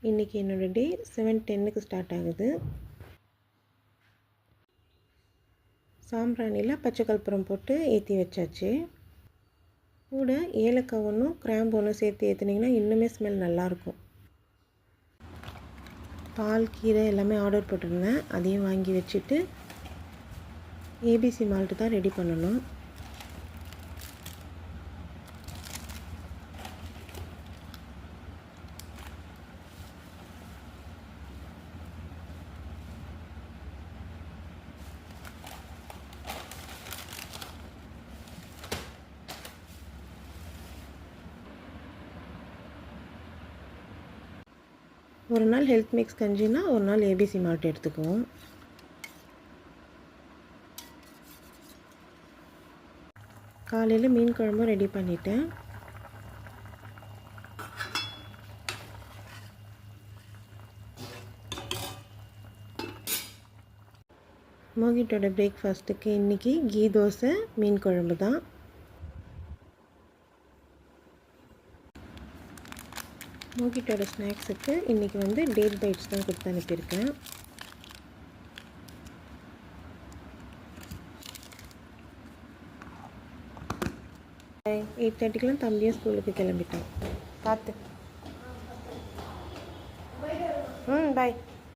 இன்றைக்கி என்னோடய டே 7:10க்கு ஸ்டார்ட் ஆகுது. சாம்பிராணியில் பச்சை கற்பூரம் போட்டு ஏற்றி வச்சாச்சு. கூட ஏலக்காய் ஒன்றும் கிராம்பு ஒன்றும் சேர்த்து ஏற்றுனீங்கன்னா இன்னுமே ஸ்மெல் நல்லாயிருக்கும். பால் கீரை எல்லாமே ஆர்டர் போட்டிருந்தேன், அதையும் வாங்கி வச்சுட்டு ஏபிசி மால்ட்டு தான் ரெடி பண்ணணும். ஒரு நாள் ஹெல்த் மிக்ஸ் கஞ்சினா ஒரு நாள் ஏபிசி மால்ட் எடுத்துக்குவோம். காலையில் மீன் குழம்பும் ரெடி பண்ணிட்டேன். மோகிட்டோட பிரேக்ஃபாஸ்ட்டுக்கு இன்றைக்கி கீ தோசை மீன் குழம்பு தான். மோகிட்டோட ஸ்நாக்ஸுக்கு இன்றைக்கி டேட் பைட்ஸ் தான் கொடுத்து அனுப்பியிருக்கேன். பாய். 8:30க்கெலாம் தம்பியும் ஸ்கூலுக்கு கிளம்பிட்டான். பார்த்து. பாய்.